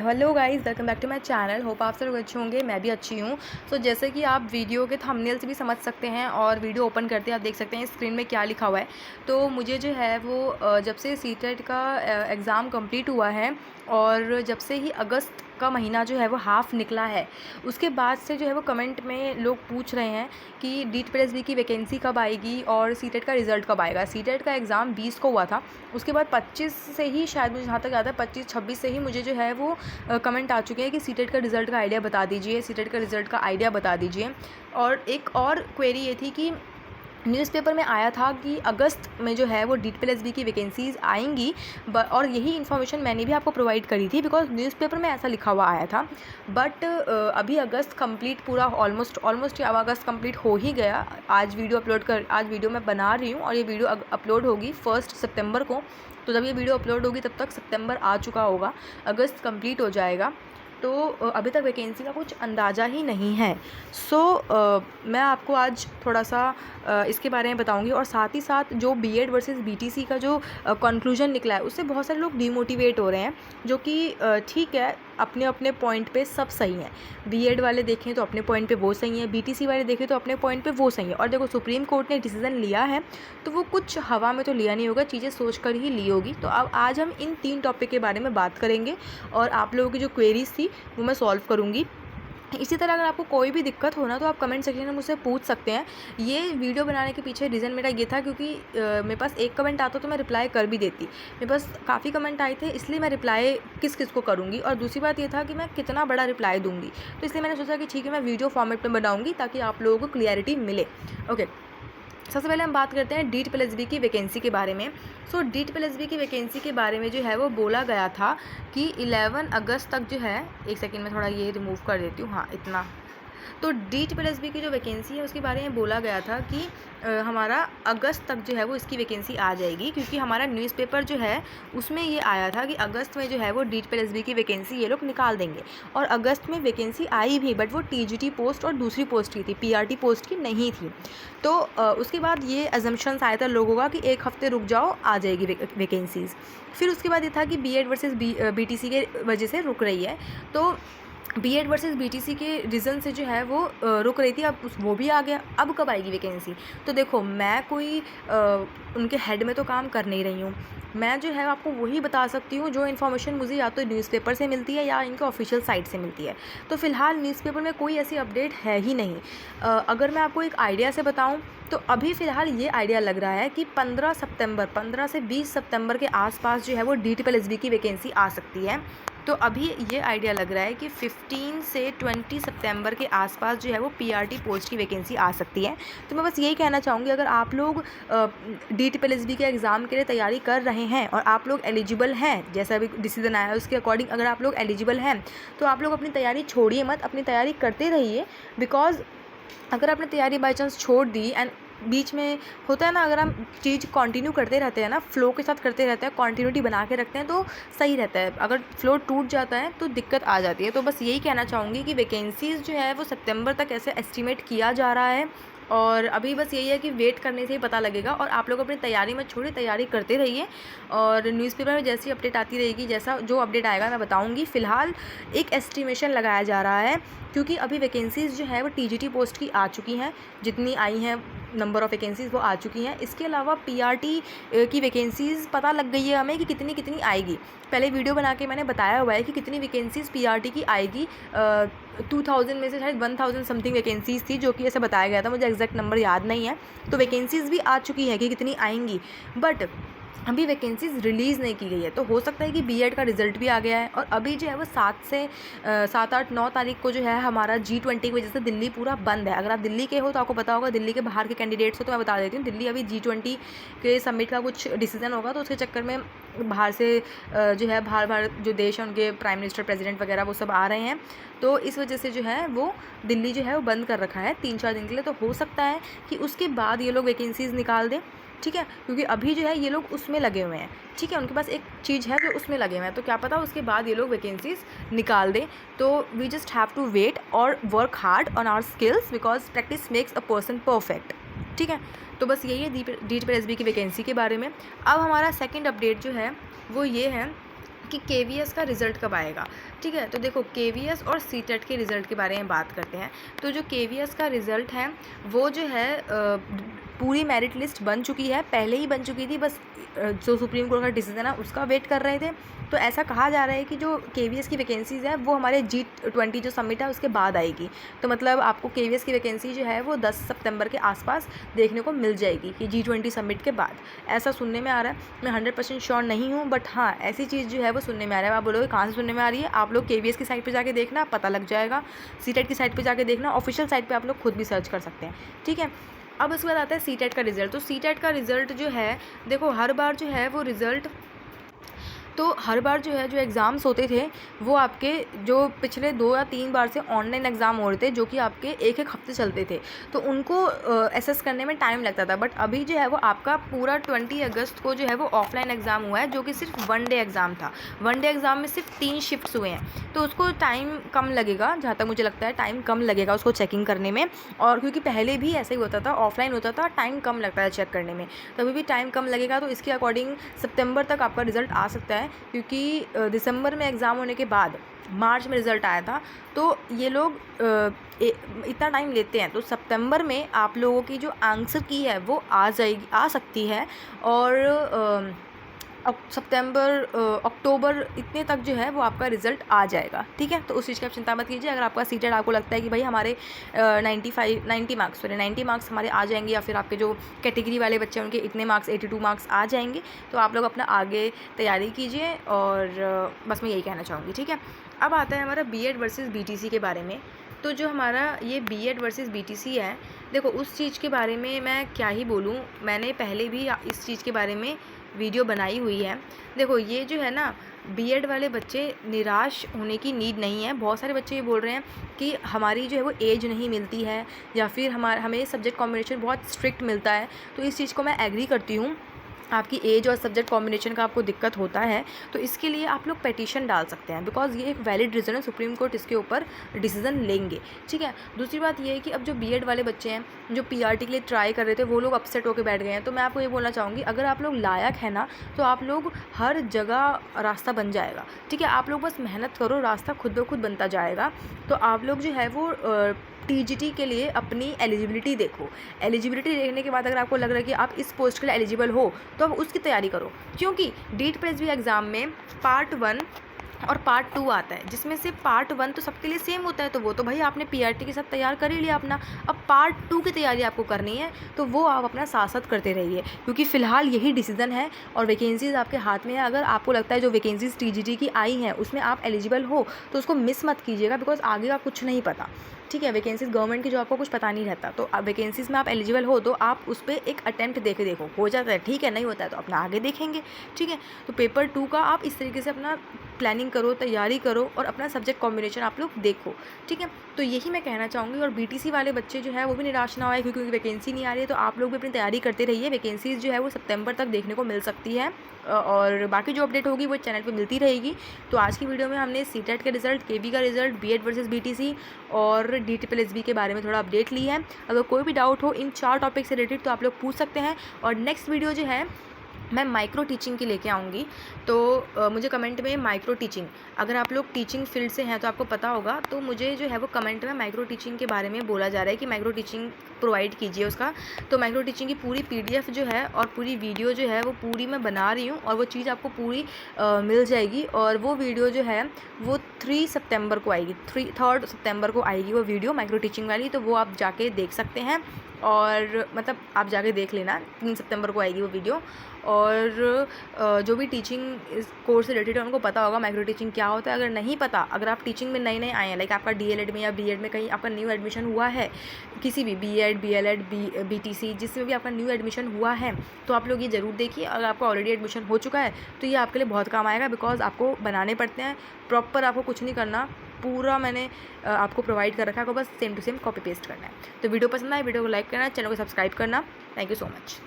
Hello guys, welcome back to my channel. Hope आप सब लोग अच्छे होंगे, मैं भी अच्छी हूँ। जैसे कि आप वीडियो के थंबनेल से भी समझ सकते हैं और वीडियो ओपन करते हैं आप देख सकते हैं स्क्रीन में क्या लिखा हुआ है। तो मुझे जो है वो जब से सीटेट का एग्ज़ाम कंप्लीट हुआ है और जब से ही अगस्त का महीना जो है वो हाफ़ निकला है, उसके बाद से जो है वो कमेंट में लोग पूछ रहे हैं कि DPSB की वैकेंसी कब आएगी और सीटेट का रिज़ल्ट कब आएगा। सीटेट का एग्ज़ाम 20 को हुआ था, उसके बाद 25 से ही, शायद मुझे जहाँ तक याद है 25-26 से ही मुझे जो है वो कमेंट आ चुके हैं कि सीटेट का रिज़ल्ट का आइडिया बता दीजिए, सीटेट का रिज़ल्ट का आइडिया बता दीजिए। और एक और क्वेरी ये थी कि न्यूज़पेपर में आया था कि अगस्त में जो है वो DPSB की वैकेंसीज़ आएंगी, और यही इन्फॉर्मेशन मैंने भी आपको प्रोवाइड करी थी बिकॉज न्यूज़पेपर में ऐसा लिखा हुआ आया था। बट अभी अगस्त कंप्लीट पूरा ऑलमोस्ट अगस्त कंप्लीट हो ही गया। आज वीडियो मैं बना रही हूँ और ये वीडियो अपलोड होगी 1 सितंबर को। तो जब ये वीडियो अपलोड होगी तब तक सितंबर आ चुका होगा, अगस्त कंप्लीट हो जाएगा। तो अभी तक वैकेंसी का कुछ अंदाज़ा ही नहीं है। मैं आपको आज थोड़ा सा इसके बारे में बताऊंगी, और साथ ही साथ जो बीएड वर्सेस बीटीसी का जो कंक्लूजन निकला है उससे बहुत सारे लोग डिमोटिवेट हो रहे हैं, जो कि ठीक है, अपने अपने पॉइंट पे सब सही हैं। बीएड वाले देखें तो अपने पॉइंट पे वो सही है, बीटीसी वाले देखें तो अपने पॉइंट पे वो सही है। और देखो, सुप्रीम कोर्ट ने डिसीज़न लिया है तो वो कुछ हवा में तो लिया नहीं होगा, चीज़ें सोच कर ही ली होगी। तो अब आज हम इन 3 टॉपिक के बारे में बात करेंगे और आप लोगों की जो क्वेरीज थी वो मैं सॉल्व करूँगी। इसी तरह अगर आपको कोई भी दिक्कत हो ना तो आप कमेंट सेक्शन में मुझसे पूछ सकते हैं। ये वीडियो बनाने के पीछे रीज़न मेरा ये था क्योंकि मेरे पास एक कमेंट आता तो मैं रिप्लाई कर भी देती। मेरे पास काफ़ी कमेंट आए थे, इसलिए मैं रिप्लाई किस किस को करूँगी, और दूसरी बात ये था कि मैं कितना बड़ा रिप्लाई दूँगी। तो इसलिए मैंने सोचा कि ठीक है, मैं वीडियो फॉर्मेट में बनाऊँगी ताकि आप लोगों को क्लियरिटी मिले। ओके, सबसे पहले हम बात करते हैं DPSB की वैकेंसी के बारे में। DPSB की वैकेंसी के बारे में जो है वो बोला गया था कि 11 अगस्त तक जो है, एक सेकंड में थोड़ा ये रिमूव कर देती हूँ, हाँ इतना। तो DPSB की जो वैकेंसी है उसके बारे में बोला गया था कि हमारा अगस्त तक जो है वो इसकी वैकेंसी आ जाएगी, क्योंकि हमारा न्यूज़पेपर जो है उसमें ये आया था कि अगस्त में जो है वो DPSB की वैकेंसी ये लोग निकाल देंगे। और अगस्त में वैकेंसी आई भी, बट वो TGT पोस्ट और दूसरी पोस्ट की थी, PRT पोस्ट की नहीं थी। तो उसके बाद ये अजम्पशंस आया था लोगों का कि एक हफ्ते रुक जाओ, आ जाएगी वैकेंसीज़। फिर उसके बाद ये था कि बीएड वर्सेस BTC के वजह से रुक रही है। तो बीएड वर्सेस बीटीसी के रीज़न से जो है वो रुक रही थी, अब वो भी आ गया। अब कब आएगी वैकेंसी? तो देखो, मैं कोई उनके हेड में तो काम कर नहीं रही हूँ। मैं जो है आपको वही बता सकती हूँ जो इन्फॉर्मेशन मुझे या तो न्यूज़पेपर से मिलती है या इनके ऑफिशियल साइट से मिलती है। तो फ़िलहाल न्यूज़पेपर में कोई ऐसी अपडेट है ही नहीं। अगर मैं आपको एक आइडिया से बताऊँ तो अभी फ़िलहाल ये आइडिया लग रहा है कि 15 से 20 सितंबर के आसपास जो है वो DPSB की वैकेंसी आ सकती है। तो अभी ये आइडिया लग रहा है कि 15 से 20 सितंबर के आसपास जो है वो PRT पोस्ट की वैकेंसी आ सकती है। तो मैं बस यही कहना चाहूँगी, अगर आप लोग DPSB के एग्ज़ाम के लिए तैयारी कर रहे हैं और आप लोग एलिजिबल हैं, जैसा अभी डिसीजन आया है उसके अकॉर्डिंग अगर आप लोग एलिजिबल हैं तो आप लोग अपनी तैयारी छोड़िए मत, अपनी तैयारी करते रहिए। बिकॉज़ अगर आपने तैयारी बाई चांस छोड़ दी एंड बीच में होता है ना, अगर हम चीज़ कंटिन्यू करते रहते हैं ना, फ्लो के साथ करते रहते हैं, कंटिन्यूटी बना के रखते हैं तो सही रहता है। अगर फ्लो टूट जाता है तो दिक्कत आ जाती है। तो बस यही कहना चाहूँगी कि वैकेंसीज़ जो है वो सितंबर तक ऐसे एस्टिमेट किया जा रहा है, और अभी बस यही है कि वेट करने से ही पता लगेगा। और आप लोग अपनी तैयारी में छोड़िए, तैयारी करते रहिए, और न्यूज़पेपर में जैसी अपडेट आती रहेगी, जैसा जो अपडेट आएगा मैं बताऊंगी। फ़िलहाल एक एस्टिमेशन लगाया जा रहा है, क्योंकि अभी वैकेंसीज़ जो है वो TGT पोस्ट की आ चुकी हैं, जितनी आई हैं नंबर ऑफ़ वैकेंसीज़ वो आ चुकी हैं। इसके अलावा PRT की वैकेंसीज़ पता लग गई है हमें कि कितनी कितनी आएगी। पहले वीडियो बना के मैंने बताया हुआ है कि कितनी वैकेंसीज़ PRT की आएगी। 2000 में से शायद 1000 समथिंग वैकेंसीज़ थी, जो कि ऐसे बताया गया था, मुझे एग्जैक्ट नंबर याद नहीं है। तो वैकेंसीज़ भी आ चुकी है कि कितनी आएंगी, बट अभी वैकेंसीज़ रिलीज़ नहीं की गई है। तो हो सकता है कि बीएड का रिज़ल्ट भी आ गया है, और अभी जो है वो 7, 8, 9 तारीख को जो है हमारा G20 की वजह से दिल्ली पूरा बंद है। अगर आप दिल्ली के हो तो आपको पता होगा, दिल्ली के बाहर के कैंडिडेट्स हो तो मैं बता देती हूँ, दिल्ली अभी G20 के समिट का कुछ डिसीजन होगा, तो उसके चक्कर में बाहर से जो है बाहर जो देश हैं उनके प्राइम मिनिस्टर, प्रेसिडेंट वगैरह वो सब आ रहे हैं। तो इस वजह से जो है वो दिल्ली जो है वो बंद कर रखा है 3-4 दिन के लिए। तो हो सकता है कि उसके बाद ये लोग वैकेंसीज़ निकाल दें, ठीक है, क्योंकि अभी जो है ये लोग उसमें लगे हुए हैं, ठीक है, उनके पास एक चीज़ है जो उसमें लगे हुए हैं। तो क्या पता उसके बाद ये लोग वैकेंसीज़ निकाल दें। तो we just have to wait और work hard on our skills, because practice makes a person perfect. ठीक है। तो बस यही है DSSB की वैकेंसी के बारे में। अब हमारा सेकंड अपडेट जो है वो ये है कि KVS का रिज़ल्ट कब आएगा। ठीक है, तो देखो KVS और CTET के रिज़ल्ट के बारे में बात करते हैं। तो जो KVS का रिज़ल्ट है वो जो है पूरी मेरिट लिस्ट बन चुकी है, पहले ही बन चुकी थी, बस जो सुप्रीम कोर्ट का डिसीजन है उसका वेट कर रहे थे। तो ऐसा कहा जा रहा है कि जो KVS की वैकेंसीज़ है वो हमारे G20 जो समिट है उसके बाद आएगी। तो मतलब आपको KVS की वैकेंसी जो है वो 10 सितंबर के आसपास देखने को मिल जाएगी कि G20 समिट के बाद, ऐसा सुनने में आ रहा है। मैं 100% श्योर नहीं हूँ, बट हाँ ऐसी चीज़ जो है वो सुनने में आ रहा है। आप बोलोगे कहाँ से सुनने में आ रही है, आप लोग KVS की साइट पर जाके देखना, पता लग जाएगा। CTET की साइट पर जाके देखना, ऑफिशियल साइट पर आप लोग खुद भी सर्च कर सकते हैं। ठीक है, अब उसके बाद आता है CTET का रिज़ल्ट। तो CTET का रिज़ल्ट जो है देखो हर बार जो है वो रिज़ल्ट, तो हर बार जो है जो एग्ज़ाम्स होते थे वो आपके जो पिछले 2 या 3 बार से ऑनलाइन एग्ज़ाम हो रहे थे जो कि आपके एक हफ्ते चलते थे, तो उनको असेस करने में टाइम लगता था। बट अभी जो है वो आपका पूरा 20 अगस्त को जो है वो ऑफलाइन एग्ज़ाम हुआ है, जो कि सिर्फ 1 डे एग्ज़ाम था। 1 डे एग्ज़ाम में सिर्फ 3 शिफ्ट्स हुए हैं, तो उसको टाइम कम लगेगा, जहाँ तक मुझे लगता है टाइम कम लगेगा उसको चेकिंग करने में। और क्योंकि पहले भी ऐसा ही होता था, ऑफलाइन होता था, टाइम कम लगता है चेक करने में, तो अभी भी टाइम कम लगेगा। तो इसके अकॉर्डिंग सितंबर तक आपका रिज़ल्ट आ सकता है, क्योंकि दिसंबर में एग्ज़ाम होने के बाद मार्च में रिज़ल्ट आया था। तो ये लोग इतना टाइम लेते हैं, तो सितंबर में आप लोगों की जो आंसर की है वो आ सकती है। और अक्टूबर इतने तक जो है वो आपका रिज़ल्ट आ जाएगा। ठीक है, तो उस चीज़ की आप चिंता मत कीजिए। अगर आपका CTET आपको लगता है कि भाई हमारे 90 मार्क्स हमारे आ जाएंगे, या फिर आपके जो कैटेगरी वाले बच्चे हैं उनके इतने मार्क्स 82 मार्क्स आ जाएंगे, तो आप लोग अपना आगे तैयारी कीजिए। और बस मैं यही कहना चाहूँगी। ठीक है, अब आता है हमारा BEd वर्सेस BTC के बारे में। तो जो हमारा ये BEd वर्सेस BTC है, देखो उस चीज़ के बारे में मैं क्या ही बोलूँ, मैंने पहले भी इस चीज़ के बारे में वीडियो बनाई हुई है। देखो ये जो है ना, BEd वाले बच्चे निराश होने की नीड नहीं है। बहुत सारे बच्चे ये बोल रहे हैं कि हमारी जो है वो एज नहीं मिलती है, या फिर हमें सब्जेक्ट कॉम्बिनेशन बहुत स्ट्रिक्ट मिलता है। तो इस चीज़ को मैं एग्री करती हूँ, आपकी एज और सब्जेक्ट कॉम्बिनेशन का आपको दिक्कत होता है, तो इसके लिए आप लोग पेटिशन डाल सकते हैं, बिकॉज ये एक वैलिड रीज़न है, सुप्रीम कोर्ट इसके ऊपर डिसीजन लेंगे। ठीक है, दूसरी बात ये है कि अब जो BEd वाले बच्चे हैं जो PRT के लिए ट्राई कर रहे थे, वो लोग अपसेट होकर बैठ गए हैं। तो मैं आपको ये बोलना चाहूँगी, अगर आप लोग लायक है ना, तो आप लोग हर जगह रास्ता बन जाएगा। ठीक है, आप लोग बस मेहनत करो, रास्ता खुद ब खुद बनता जाएगा। तो आप लोग जो है वो TGT के लिए अपनी एलिजिबिलिटी देखो। एलिजिबिलिटी देखने के बाद अगर आपको लग रहा है कि आप इस पोस्ट के लिए एलिजिबल हो, तो आप उसकी तैयारी करो। क्योंकि DSSB एग्ज़ाम में पार्ट 1 और पार्ट 2 आता है, जिसमें से पार्ट 1 तो सबके लिए सेम होता है, तो वो तो भाई आपने PRT के साथ तैयार कर ही लिया अपना। अब पार्ट 2 की तैयारी आपको करनी है, तो वो आप अपना साथ साथ करते रहिए, क्योंकि फ़िलहाल यही डिसीजन है और वैकेंसीज़ आपके हाथ में है। अगर आपको लगता है जो वैकेंसीज़ TGT की आई हैं उसमें आप एलिजिबल हो, तो उसको मिस मत कीजिएगा, बिकॉज आगे का कुछ नहीं पता। ठीक है, वैकेंसीज़ गवर्नमेंट की जॉब को कुछ पता नहीं रहता, तो अब वैकेंसीज़ में आप एलिजिबल हो तो आप उस पर एक अटैम्प्ट दे के देखो, हो जाता है ठीक है, नहीं होता है तो अपना आगे देखेंगे। ठीक है, तो पेपर 2 का आप इस तरीके से अपना प्लानिंग करो, तैयारी करो और अपना सब्जेक्ट कॉम्बिनेशन आप लोग देखो। ठीक है, तो यही मैं कहना चाहूँगी। और BTC वाले बच्चे जो है वो भी निराश ना होए, क्योंकि वैकेंसी नहीं आ रही है, तो आप लोग भी अपनी तैयारी करते रहिए। वैकेंसीज़ जो है वो सितंबर तक देखने को मिल सकती है, और बाकी जो अपडेट होगी वो चैनल पे मिलती रहेगी। तो आज की वीडियो में हमने CTET का रिज़ल्ट, KV का रिज़ल्ट, BEd वर्सेस BTC और DSSB के बारे में थोड़ा अपडेट ली है। अगर कोई भी डाउट हो इन 4 टॉपिक से रिलेटेड तो आप लोग पूछ सकते हैं। और नेक्स्ट वीडियो जो है मैं माइक्रो टीचिंग की लेके आऊँगी, तो मुझे कमेंट में माइक्रो टीचिंग, अगर आप लोग टीचिंग फील्ड से हैं तो आपको पता होगा, तो मुझे जो है वो कमेंट में माइक्रो टीचिंग के बारे में बोला जा रहा है कि माइक्रो टीचिंग प्रोवाइड कीजिए उसका। तो माइक्रो टीचिंग की पूरी PDF जो है और पूरी वीडियो जो है वो पूरी मैं बना रही हूँ, और वो चीज़ आपको पूरी मिल जाएगी। और वो वीडियो जो है वो 3 सितंबर को आएगी, 3 सितंबर को आएगी वो वीडियो माइक्रो टीचिंग वाली, तो वो आप जाके देख सकते हैं। और मतलब आप जाके देख लेना, 3 सितंबर को आएगी वो वीडियो। और जो भी टीचिंग इस कोर्स से रिलेटेड है उनको पता होगा माइक्रो टीचिंग क्या होता है। अगर नहीं पता, अगर आप टीचिंग में नए आए हैं, लाइक आपका DLED में या BEd में कहीं आपका न्यू एडमिशन हुआ है, किसी भी BEd, BLED, BTC जिसमें भी आपका न्यू एडमिशन हुआ है, तो आप लोग ये ज़रूर देखिए। अगर आपका ऑलरेडी एडमिशन हो चुका है तो ये आपके लिए बहुत काम आएगा, बिकॉज आपको बनाने पड़ते हैं प्रॉपर, आपको कुछ नहीं करना, पूरा मैंने आपको प्रोवाइड कर रखा है, आपको बस same to same copy paste करना है। तो वीडियो पसंद आए, वीडियो को लाइक करना, चैनल को सब्सक्राइब करना। Thank you so much.